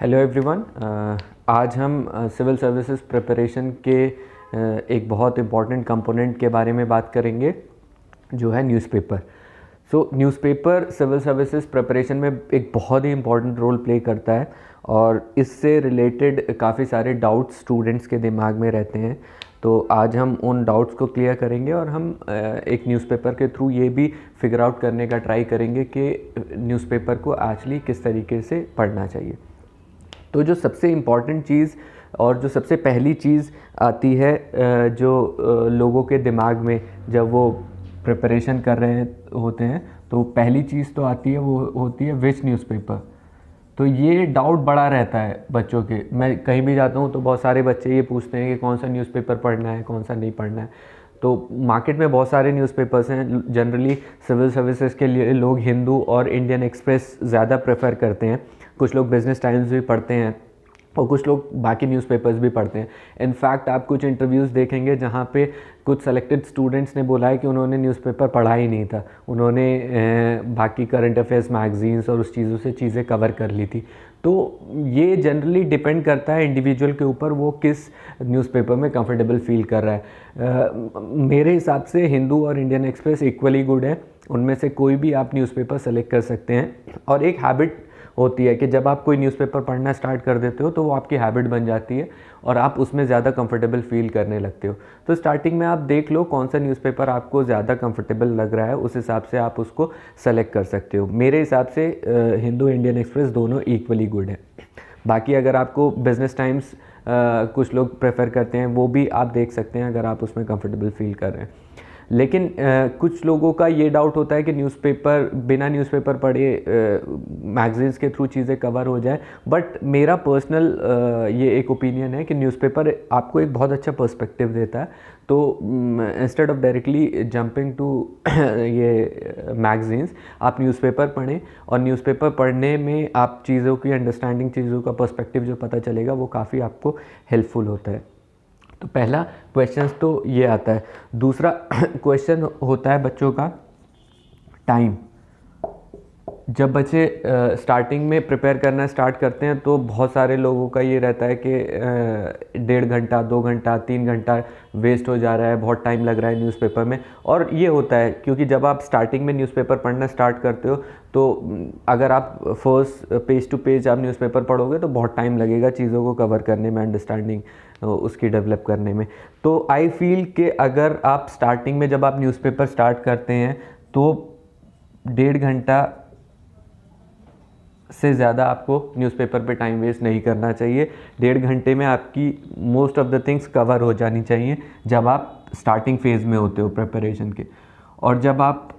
Hello everyone. आज हम civil services preparation के एक बहुत इम्पॉर्टेंट कंपोनेंट के बारे में बात करेंगे जो है newspaper. Newspaper civil services preparation में एक बहुत ही इम्पॉर्टेंट रोल प्ले करता है और इससे रिलेटेड काफ़ी सारे डाउट्स स्टूडेंट्स के दिमाग में रहते हैं। तो आज हम उन डाउट्स को क्लियर करेंगे और हम एक न्यूज़पेपर के थ्रू ये भी फिगर आउट करने का ट्राई करेंगे कि न्यूज़पेपर को एक्चुअली किस तरीके से पढ़ना चाहिए। तो जो सबसे इम्पॉर्टेंट चीज़ और जो सबसे पहली चीज़ आती है जो लोगों के दिमाग में जब वो प्रिपरेशन कर रहे होते हैं, तो पहली चीज़ तो आती है, वो होती है विच न्यूज़पेपर। तो ये डाउट बड़ा रहता है बच्चों के। मैं कहीं भी जाता हूँ तो बहुत सारे बच्चे ये पूछते हैं कि कौन सा न्यूज़पेपर पढ़ना है, कौन सा नहीं पढ़ना है। तो मार्केट में बहुत सारे न्यूज़पेपर्स हैं। जनरली सिविल सर्विसेज के लिए लोग हिंदू और इंडियन एक्सप्रेस ज़्यादा प्रेफर करते हैं। कुछ लोग बिजनेस टाइम्स भी पढ़ते हैं और कुछ लोग बाकी न्यूज़पेपर्स भी पढ़ते हैं। इनफैक्ट आप कुछ इंटरव्यूज़ देखेंगे जहाँ पे कुछ सेलेक्टेड स्टूडेंट्स ने बोला है कि उन्होंने न्यूज़पेपर पढ़ा ही नहीं था, उन्होंने बाकी करंट अफेयर्स मैगजीन्स और उस चीज़ों से चीज़ें कवर कर ली थी। तो ये जनरली डिपेंड करता है इंडिविजुअल के ऊपर, वो किस न्यूज़पेपर में कंफर्टेबल फील कर रहा है। मेरे हिसाब से हिंदू और इंडियन एक्सप्रेस इक्वली गुड है, उनमें से कोई भी आप न्यूज़पेपर सेलेक्ट कर सकते हैं। और एक हैबिट होती है कि जब आप कोई न्यूज़पेपर पढ़ना स्टार्ट कर देते हो तो वो आपकी हैबिट बन जाती है और आप उसमें ज़्यादा कंफर्टेबल फील करने लगते हो। तो स्टार्टिंग में आप देख लो कौन सा न्यूज़पेपर आपको ज़्यादा कंफर्टेबल लग रहा है, उस हिसाब से आप उसको सेलेक्ट कर सकते हो। मेरे हिसाब से हिंदू इंडियन एक्सप्रेस दोनों इक्वली गुड है। बाकी अगर आपको बिजनेस टाइम्स कुछ लोग प्रेफर करते हैं, वो भी आप देख सकते हैं अगर आप उसमें कंफर्टेबल फील कर रहे हैं। लेकिन कुछ लोगों का ये डाउट होता है कि न्यूज़पेपर बिना न्यूज़पेपर पढ़े मैगजीन्स के थ्रू चीज़ें कवर हो जाए। बट मेरा पर्सनल ये एक ओपिनियन है कि न्यूज़पेपर आपको एक बहुत अच्छा पर्सपेक्टिव देता है। तो instead of directly jumping to ये मैगजीन्स, आप न्यूज़पेपर पढ़ें और न्यूज़पेपर पढ़ने में आप चीज़ों की अंडरस्टैंडिंग, चीज़ों का पर्सपेक्टिव जो पता चलेगा वो काफ़ी आपको हेल्पफुल होता है। तो पहला क्वेश्चन तो ये आता है। दूसरा क्वेश्चन होता है बच्चों का टाइम। जब बच्चे स्टार्टिंग में प्रिपेयर करना स्टार्ट करते हैं तो बहुत सारे लोगों का ये रहता है कि 1.5 घंटा, 2 घंटा, 3 घंटा वेस्ट हो जा रहा है, बहुत टाइम लग रहा है न्यूज़पेपर में। और ये होता है क्योंकि जब आप स्टार्टिंग में न्यूज़पेपर पढ़ना स्टार्ट करते हो तो अगर आप फर्स्ट पेज टू पेज आप न्यूज़पेपर पढ़ोगे तो बहुत टाइम लगेगा चीज़ों को कवर करने में, अंडरस्टैंडिंग उसकी डेवलप करने में। तो आई फील कि अगर आप स्टार्टिंग में जब आप न्यूज़पेपर स्टार्ट करते हैं तो 1.5 घंटा से ज़्यादा आपको न्यूज़पेपर पे टाइम वेस्ट नहीं करना चाहिए। 1.5 घंटे में आपकी most of the things cover हो जानी चाहिए जब आप स्टार्टिंग फेज़ में होते हो प्रिपरेशन के। और जब आप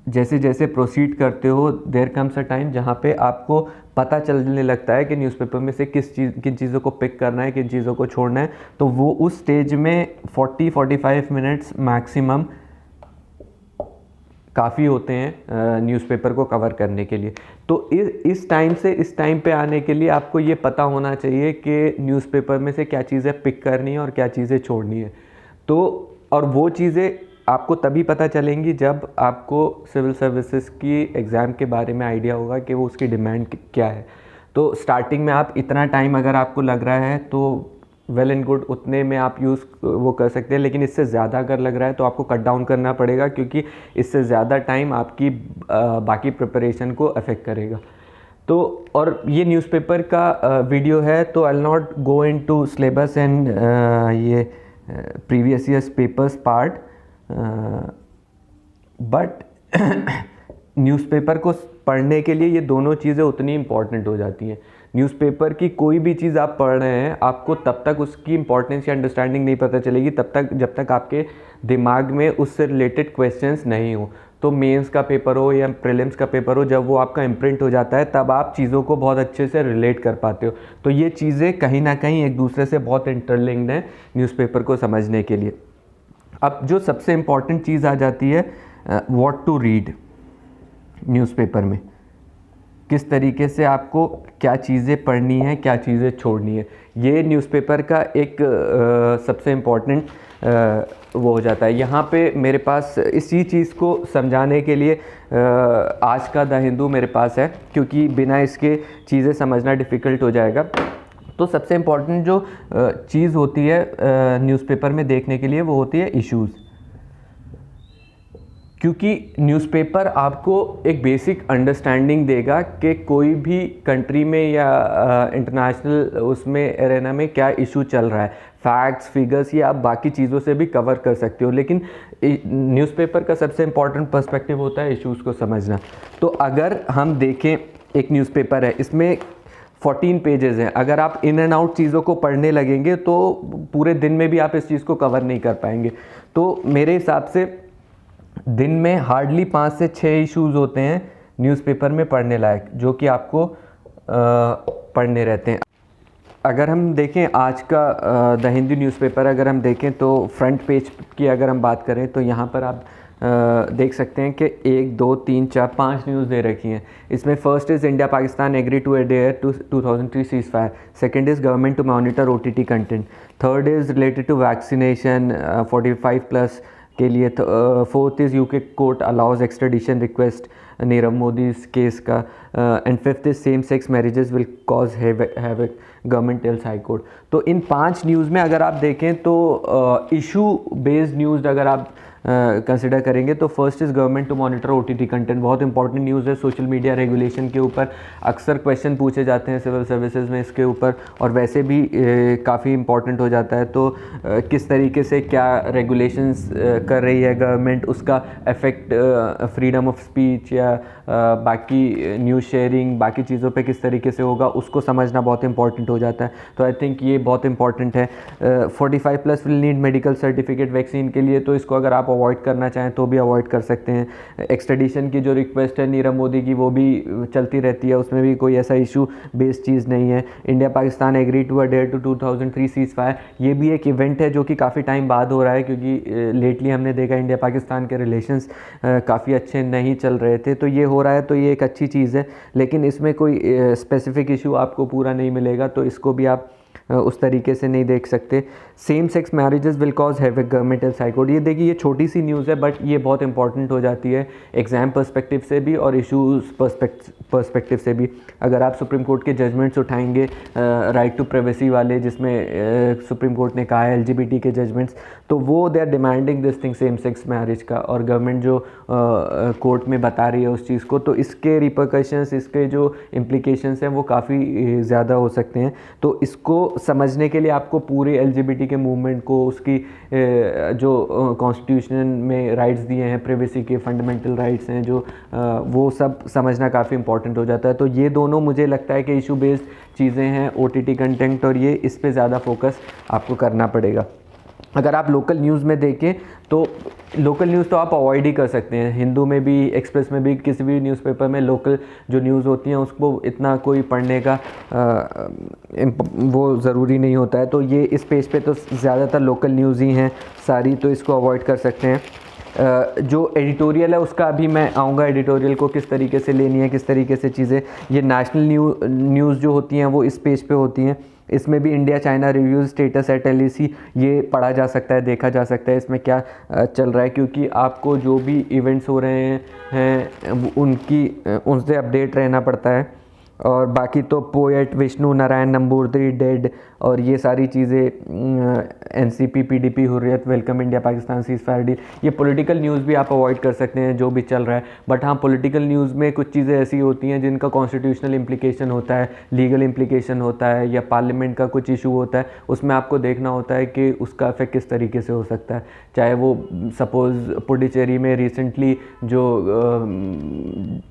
जैसे जैसे प्रोसीड करते हो, देयर कम्स अ टाइम जहाँ पे आपको पता चलने लगता है कि न्यूज़पेपर में से किन चीज़ों को पिक करना है, किन चीज़ों को छोड़ना है। तो वो उस स्टेज में 40-45 मिनट्स मैक्सिमम काफ़ी होते हैं न्यूज़पेपर को कवर करने के लिए। तो इस टाइम से इस टाइम पे आने के लिए आपको ये पता होना चाहिए कि न्यूज़पेपर में से क्या चीज़ें पिक करनी है और क्या चीज़ें छोड़नी है। तो और वो चीज़ें आपको तभी पता चलेंगी जब आपको सिविल सर्विसेज की एग्ज़ाम के बारे में आइडिया होगा कि वो उसकी डिमांड क्या है। तो स्टार्टिंग में आप इतना टाइम अगर आपको लग रहा है तो वेल एंड गुड, उतने में आप यूज़ वो कर सकते हैं। लेकिन इससे ज़्यादा अगर लग रहा है तो आपको कट डाउन करना पड़ेगा, क्योंकि इससे ज़्यादा टाइम आपकी बाकी प्रिपरेशन को अफेक्ट करेगा। तो और ये न्यूज़पेपर का वीडियो है, तो I will not go into syllabus and ये previous years papers part, but newspaper को पढ़ने के लिए ये दोनों चीज़ें उतनी इम्पॉर्टेंट हो जाती हैं। न्यूज़पेपर की कोई भी चीज़ आप पढ़ रहे हैं, आपको तब तक उसकी इंपॉर्टेंस या अंडरस्टैंडिंग नहीं पता चलेगी जब तक आपके दिमाग में उससे रिलेटेड क्वेश्चंस नहीं हो। तो मेंस का पेपर हो या प्रीलिम्स का पेपर हो, जब वो आपका इम्प्रिंट हो जाता है तब आप चीज़ों को बहुत अच्छे से रिलेट कर पाते हो। तो ये चीज़ें कहीं ना कहीं एक दूसरे से बहुत इंटरलिंक्ड हैं न्यूज़पेपर को समझने के लिए। अब जो सबसे इम्पॉर्टेंट चीज़ आ जाती है, व्हाट टू रीड। न्यूज़पेपर में किस तरीके से आपको क्या चीज़ें पढ़नी है, क्या चीज़ें छोड़नी है, ये न्यूज़पेपर का एक सबसे इम्पॉर्टेंट वो हो जाता है। यहाँ पे मेरे पास इसी चीज़ को समझाने के लिए आज का द हिंदू मेरे पास है, क्योंकि बिना इसके चीज़ें समझना डिफ़िकल्ट हो जाएगा। तो सबसे इम्पॉर्टेंट जो चीज़ होती है न्यूज़पेपर में देखने के लिए वो होती है इश्यूज़, क्योंकि न्यूज़पेपर आपको एक बेसिक अंडरस्टैंडिंग देगा कि कोई भी कंट्री में या इंटरनेशनल उसमें एरेना में क्या इशू चल रहा है। फैक्ट्स, फिगर्स ये आप बाकी चीज़ों से भी कवर कर सकते हो, लेकिन न्यूज़पेपर का सबसे इम्पॉर्टेंट पर्सपेक्टिव होता है इश्यूज़ को समझना। तो अगर हम देखें, एक न्यूज़पेपर है, इसमें 14 पेजेस हैं। अगर आप इन एंड आउट चीज़ों को पढ़ने लगेंगे तो पूरे दिन में भी आप इस चीज़ को कवर नहीं कर पाएंगे। तो मेरे हिसाब से दिन में हार्डली 5 से 6 इश्यूज़ होते हैं न्यूज़पेपर में पढ़ने लायक, जो कि आपको पढ़ने रहते हैं। अगर हम देखें आज का द हिंदू न्यूज़पेपर, अगर हम देखें तो फ्रंट पेज की अगर हम बात करें तो यहाँ पर आप देख सकते हैं कि 1 2 3 4 5 न्यूज़ दे रखी हैं। इसमें first is India Pakistan agree to adhere to 2003 seize fire, second is government to monitor OTT content, third is related to vaccination 45+ के लिए, fourth is UK court allows extradition request Nirav Modi case का, and fifth is same sex marriages will cause havoc, government tells high court. तो इन 5 news में अगर आप देखें तो इशू बेस्ड न्यूज़ अगर आप कंसिडर करेंगे तो first is government to monitor OTT content, बहुत इंपॉर्टेंट न्यूज़ है। सोशल मीडिया रेगुलेशन के ऊपर अक्सर क्वेश्चन पूछे जाते हैं सिविल सर्विसेज में इसके ऊपर, और वैसे भी काफ़ी इंपॉर्टेंट हो जाता है। तो किस तरीके से क्या रेगुलेशंस कर रही है गवर्नमेंट, उसका इफ़ेक्ट फ्रीडम ऑफ स्पीच या बाकी न्यूज़ शेयरिंग बाकी चीज़ों पे किस तरीके से होगा, उसको समझना बहुत इंपॉर्टेंट हो जाता है। तो आई थिंक ये बहुत इंपॉर्टेंट है। 45+ will need medical certificate vaccine के लिए, तो इसको अगर आप अवॉइड करना चाहें तो भी अवॉइड कर सकते हैं। एक्सट्रेडिशन की जो रिक्वेस्ट है नीरव मोदी की वो भी चलती रहती है, उसमें भी कोई ऐसा इशू बेस्ड चीज़ नहीं है। India Pakistan agree to adhere to 2003 cease fire, ये भी एक इवेंट है जो कि काफ़ी टाइम बाद हो रहा है, क्योंकि लेटली हमने देखा इंडिया पाकिस्तान के रिलेशंस काफ़ी अच्छे नहीं चल रहे थे। तो ये हो रहा है, तो ये एक अच्छी चीज़ है, लेकिन इसमें कोई स्पेसिफिक इशू आपको पूरा नहीं मिलेगा, तो इसको भी आप उस तरीके से नहीं देख सकते। Same sex marriages will cause havoc, government tells high court, ये देखिए ये छोटी सी न्यूज़ है बट ये बहुत इंपॉर्टेंट हो जाती है एग्ज़ाम पर्सपेक्टिव से भी और इश्यूज़ पर्सपेक्टिव से भी। अगर आप सुप्रीम कोर्ट के जजमेंट्स उठाएंगे राइट टू प्राइवेसी वाले, जिसमें सुप्रीम कोर्ट ने कहा है LGBT के जजमेंट्स, तो वो they are demanding this thing same sex marriage का, और गवर्नमेंट जो कोर्ट में बता रही है उस चीज़ को, तो इसके रिपरकशंस, इसके जो इम्प्लीकेशंस हैं वो काफ़ी ज़्यादा हो सकते हैं। तो इसको समझने के लिए आपको पूरे LGBT के मूवमेंट को, उसकी जो कॉन्स्टिट्यूशन में राइट्स दिए हैं, प्राइवेसी के फंडामेंटल राइट्स हैं जो, वो सब समझना काफ़ी इंपॉर्टेंट हो जाता है। तो ये दोनों मुझे लगता है कि इशू बेस्ड चीज़ें हैं, OTT कंटेंट, और ये इस पे ज़्यादा फोकस आपको करना पड़ेगा। अगर आप लोकल न्यूज़ में देखें तो लोकल न्यूज़ तो आप अवॉइड ही कर सकते हैं। हिंदू में भी, एक्सप्रेस में भी, किसी भी न्यूज़पेपर में लोकल जो न्यूज़ होती हैं उसको इतना कोई पढ़ने का वो ज़रूरी नहीं होता है। तो ये इस पेज पे तो ज़्यादातर लोकल न्यूज़ ही हैं सारी, तो इसको अवॉइड कर सकते हैं। जो एडिटोरियल है उसका अभी मैं आऊँगा, एडिटोरियल को किस तरीके से लेनी है, किस तरीके से चीज़ें, ये नेशनल न्यूज़ जो होती हैं वो इस पेज पे होती हैं। इसमें भी India China reviews status at LAC ये पढ़ा जा सकता है, देखा जा सकता है इसमें क्या चल रहा है, क्योंकि आपको जो भी इवेंट्स हो रहे हैं उनसे अपडेट रहना पड़ता है। और बाकी तो पोएट विष्णु नारायण नंबूदरी डेड, और ये सारी चीज़ें NCP PDP Hurriyat welcome India Pakistan cease fire deal, ये पॉलिटिकल न्यूज़ भी आप अवॉइड कर सकते हैं जो भी चल रहा है। बट हाँ, पॉलिटिकल न्यूज़ में कुछ चीज़ें ऐसी होती हैं जिनका कॉन्स्टिट्यूशनल इम्प्लीकेशन होता है, लीगल इम्प्लीकेशन होता है, या पार्लियामेंट का कुछ इशू होता है, उसमें आपको देखना होता है कि उसका इफेक्ट किस तरीके से हो सकता है। चाहे वो सपोज़ पुडुचेरी में रिसेंटली जो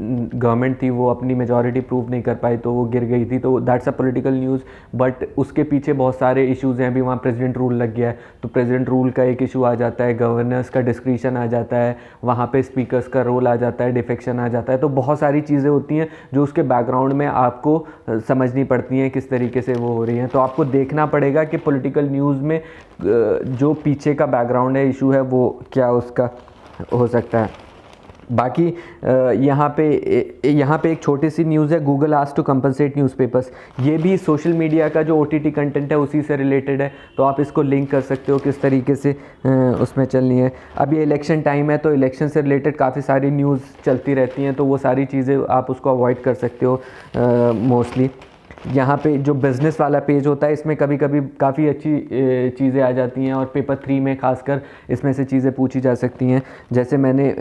गवर्नमेंट थी वो अपनी मेजॉरिटी प्रूव नहीं कर पाई तो वो गिर गई थी, तो that's a political news, but उसके पीछे बहुत सारे इश्यूज़ हैं। अभी वहाँ प्रेसिडेंट रूल लग गया है, तो प्रेसिडेंट रूल का एक इशू आ जाता है, गवर्नर्स का डिस्क्रिशन आ जाता है, वहाँ पे स्पीकर्स का रोल आ जाता है, डिफेक्शन आ जाता है। तो बहुत सारी चीज़ें होती हैं जो उसके बैकग्राउंड में आपको समझनी पड़ती हैं किस तरीके से वो हो रही हैं। तो आपको देखना पड़ेगा कि पॉलिटिकल न्यूज़ में जो पीछे का बैकग्राउंड है, इशू है, वो क्या उसका हो सकता है। बाकी यहाँ पे एक छोटी सी न्यूज़ है, Google asked to compensate newspapers. ये भी सोशल मीडिया का जो OTT कंटेंट है उसी से रिलेटेड है, तो आप इसको लिंक कर सकते हो किस तरीके से उसमें चलनी है। अब ये इलेक्शन टाइम है, तो इलेक्शन से रिलेटेड काफ़ी सारी न्यूज़ चलती रहती हैं, तो वो सारी चीज़ें आप उसको अवॉइड कर सकते हो मोस्टली। यहाँ पे जो बिज़नेस वाला पेज होता है, इसमें कभी कभी काफ़ी अच्छी चीज़ें आ जाती हैं, और पेपर 3 में खासकर इसमें से चीज़ें पूछी जा सकती हैं। जैसे मैंने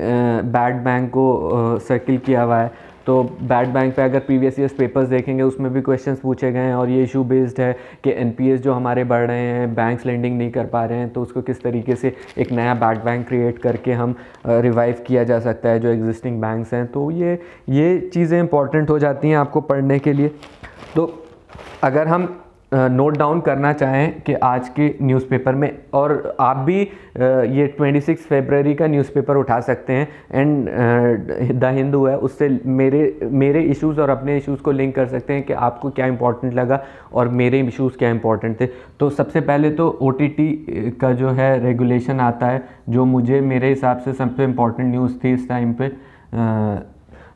बैड बैंक को सर्किल किया हुआ है, तो बैड बैंक पे अगर प्रीवियस ईयर्स पेपर्स देखेंगे उसमें भी क्वेश्चंस पूछे गए हैं, और ये इशू बेस्ड है कि NPS जो हमारे बढ़ रहे हैं, बैंक्स लेंडिंग नहीं कर पा रहे हैं, तो उसको किस तरीके से एक नया बैड बैंक क्रिएट करके हम रिवाइव किया जा सकता है जो एग्जिस्टिंग बैंक्स हैं। तो ये चीज़ें इंपॉर्टेंट हो जाती हैं आपको पढ़ने के लिए। तो अगर हम नोट डाउन करना चाहें कि आज के न्यूज़पेपर में, और आप भी ये 26 फरवरी का न्यूज़पेपर उठा सकते हैं, एंड द हिंदू है, उससे मेरे इश्यूज़ और अपने इश्यूज़ को लिंक कर सकते हैं कि आपको क्या इंपॉर्टेंट लगा और मेरे इश्यूज़ क्या इंपॉर्टेंट थे। तो सबसे पहले तो OTT का जो है रेगुलेशन आता है, जो मेरे हिसाब से सबसे इम्पॉर्टेंट न्यूज़ थी इस टाइम पे।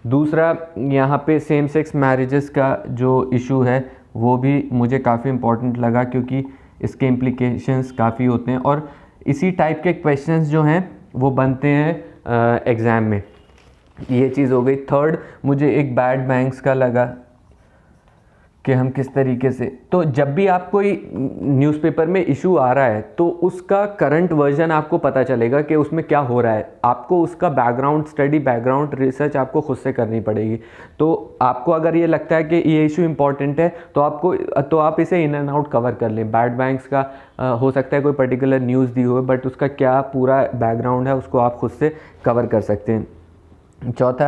दूसरा, यहाँ पे सेम सेक्स मैरिजेस का जो इशू है वो भी मुझे काफ़ी इम्पोर्टेंट लगा, क्योंकि इसके इम्प्लीकेशंस काफ़ी होते हैं, और इसी टाइप के क्वेश्चंस जो हैं वो बनते हैं एग्ज़ाम में। ये चीज़ हो गई। थर्ड, मुझे एक बैड बैंक्स का लगा कि हम किस तरीके से, तो जब भी आप कोई न्यूज़पेपर में इशू आ रहा है तो उसका करंट वर्जन आपको पता चलेगा कि उसमें क्या हो रहा है। आपको उसका बैकग्राउंड स्टडी, बैकग्राउंड रिसर्च आपको खुद से करनी पड़ेगी। तो आपको अगर ये लगता है कि ये इशू इंपॉर्टेंट है तो आप इसे इन एंड आउट कवर कर लें। बैड बैंक्स का हो सकता है कोई पर्टिकुलर न्यूज़ दी हो, बट उसका क्या पूरा बैकग्राउंड है उसको आप खुद से कवर कर सकते हैं। चौथा,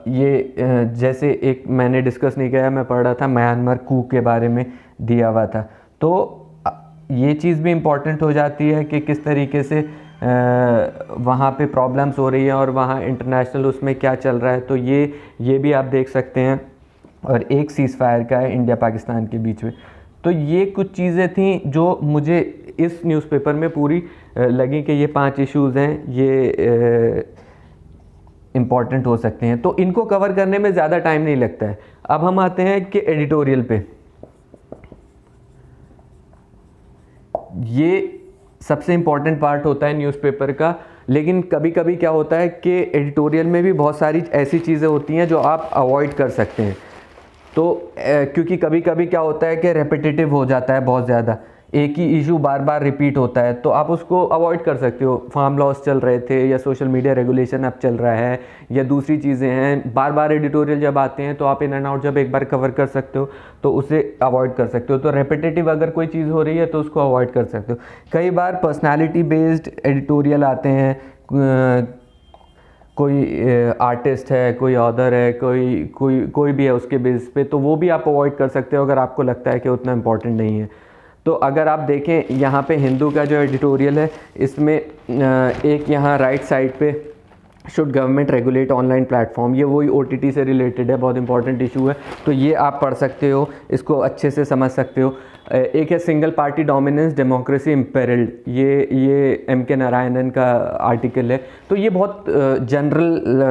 ये जैसे एक मैंने डिस्कस नहीं किया, मैं पढ़ रहा था म्यांमार कू के बारे में दिया हुआ था, तो ये चीज़ भी इम्पॉर्टेंट हो जाती है कि किस तरीके से वहाँ पे प्रॉब्लम्स हो रही है और वहाँ इंटरनेशनल उसमें क्या चल रहा है, तो ये भी आप देख सकते हैं। और एक सीज़ फायर का है इंडिया पाकिस्तान के बीच में। तो ये कुछ चीज़ें थी जो मुझे इस न्यूज़पेपर में पूरी लगी कि ये 5 इश्यूज़ हैं, ये इम्पॉर्टेंट हो सकते हैं, तो इनको कवर करने में ज़्यादा टाइम नहीं लगता है। अब हम आते हैं कि एडिटोरियल पे। ये सबसे इम्पॉर्टेंट पार्ट होता है न्यूज़पेपर का, लेकिन कभी कभी क्या होता है कि एडिटोरियल में भी बहुत सारी ऐसी चीज़ें होती हैं जो आप अवॉइड कर सकते हैं। तो क्योंकि कभी कभी क्या होता है कि रेपिटेटिव हो जाता है, बहुत ज़्यादा एक ही इशू बार बार रिपीट होता है, तो आप उसको अवॉइड कर सकते हो। फार्म लॉस चल रहे थे, या सोशल मीडिया रेगुलेशन अब चल रहा है, या दूसरी चीज़ें हैं, बार बार एडिटोरियल जब आते हैं तो आप इन एंड आउट जब एक बार कवर कर सकते हो तो उसे अवॉइड कर सकते हो। तो रेपिटेटिव अगर कोई चीज़ हो रही है तो उसको अवॉइड कर सकते हो। कई बार पर्सनैलिटी बेस्ड एडिटोरियल आते हैं, कोई आर्टिस्ट है, कोई ऑथर है, कोई भी है उसके बेस पे, तो वो भी आप अवॉइड कर सकते हो अगर आपको लगता है कि उतना इम्पोर्टेंट नहीं है। तो अगर आप देखें यहाँ पे हिंदू का जो एडिटोरियल है, इसमें एक यहाँ राइट साइड पे should government regulate online platform, ये वही OTT से रिलेटेड है, बहुत इंपॉर्टेंट इशू है, तो ये आप पढ़ सकते हो, इसको अच्छे से समझ सकते हो। एक है सिंगल पार्टी डोमिनेंस डेमोक्रेसी इम्पेरिल्ड, ये MK नारायणन का आर्टिकल है। तो ये बहुत जनरल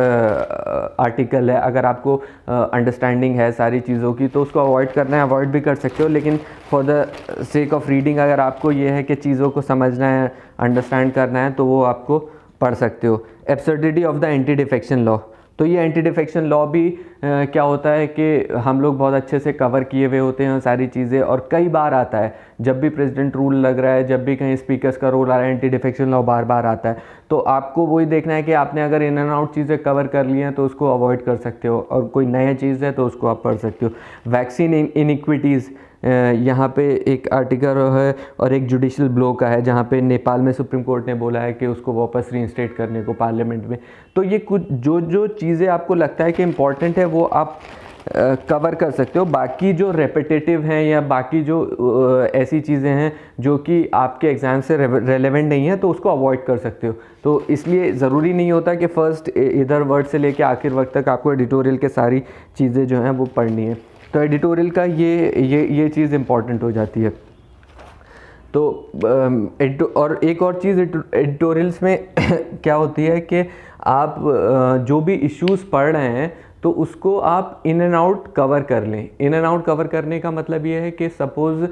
आर्टिकल है, अगर आपको अंडरस्टैंडिंग है सारी चीज़ों की तो उसको अवॉइड करना है, अवॉइड भी कर सकते हो, लेकिन for the sake of reading अगर आपको ये है कि चीज़ों को समझना है, अंडरस्टैंड करना है, तो वो आपको पढ़ सकते हो। Absurdity of the anti defection law, तो ये एंटी डिफेक्शन लॉ भी क्या होता है कि हम लोग बहुत अच्छे से कवर किए हुए होते हैं सारी चीज़ें, और कई बार आता है जब भी प्रेसिडेंट रूल लग रहा है, जब भी कहीं स्पीकर्स का रोल आ रहा है, एंटी डिफेक्शन लॉ बार बार आता है। तो आपको वही देखना है कि आपने अगर इन एंड आउट चीज़ें कवर कर ली हैं तो उसको अवॉइड कर सकते हो, और कोई नया चीज़ है तो उसको आप पढ़ सकते हो। वैक्सीन इनइक्विटीज़, यहाँ पे एक आर्टिकल है, और एक जुडिशल ब्लो का है जहाँ पे नेपाल में सुप्रीम कोर्ट ने बोला है कि उसको वापस रीइंस्टेट करने को पार्लियामेंट में। तो ये कुछ जो चीज़ें आपको लगता है कि इम्पॉर्टेंट है वो आप कवर कर सकते हो। बाकी जो रेपिटेटिव हैं या बाकी जो ऐसी चीज़ें हैं जो कि आपके एग्ज़ाम से रेलेवेंट नहीं है तो उसको अवॉइड कर सकते हो। तो इसलिए ज़रूरी नहीं होता कि फ़र्स्ट इधर वर्ड से लेके आखिर वक्त तक आपको एडिटोरियल के सारी चीज़ें जो हैं वो पढ़नी है। तो एडिटोरियल का ये चीज़ इम्पॉर्टेंट हो जाती है। और एक और चीज़ एडिटोरियल्स में क्या होती है कि आप जो भी इश्यूज़ पढ़ रहे हैं तो उसको आप इन एंड आउट कवर कर लें। इन एंड आउट कवर करने का मतलब ये है कि सपोज़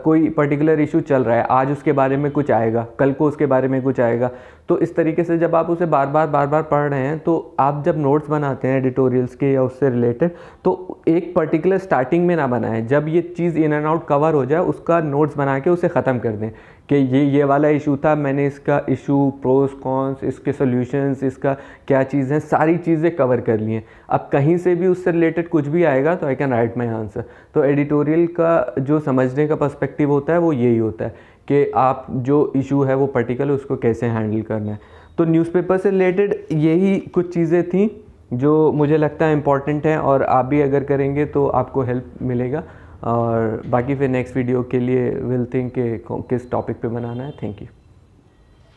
कोई पर्टिकुलर इशू चल रहा है, आज उसके बारे में कुछ आएगा, कल को उसके बारे में कुछ आएगा, तो इस तरीके से जब आप उसे बार बार पढ़ रहे हैं तो आप जब नोट्स बनाते हैं एडिटोरियल्स के या उससे रिलेटेड, तो एक पर्टिकुलर स्टार्टिंग में ना बनाएं, जब ये चीज़ इन एंड आउट कवर हो जाए उसका नोट्स बना के उसे ख़त्म कर दें कि ये वाला इशू था, मैंने इसका इशू, प्रोस कॉन्स, इसके सॉल्यूशंस, इसका क्या चीज़ है, सारी चीज़ें कवर कर ली हैं। अब कहीं से भी उससे रिलेटेड कुछ भी आएगा तो I can write my answer. तो एडिटोरियल का जो समझने का पर्सपेक्टिव होता है वो यही होता है कि आप जो इशू है वो पर्टिकुलर उसको कैसे हैंडल करना है। तो न्यूज़पेपर से रिलेटेड यही कुछ चीज़ें थी जो मुझे लगता है इम्पॉर्टेंट है, और आप भी अगर करेंगे तो आपको हेल्प मिलेगा। और बाकी फिर नेक्स्ट वीडियो के लिए विल थिंक किस टॉपिक पे बनाना है। Thank you.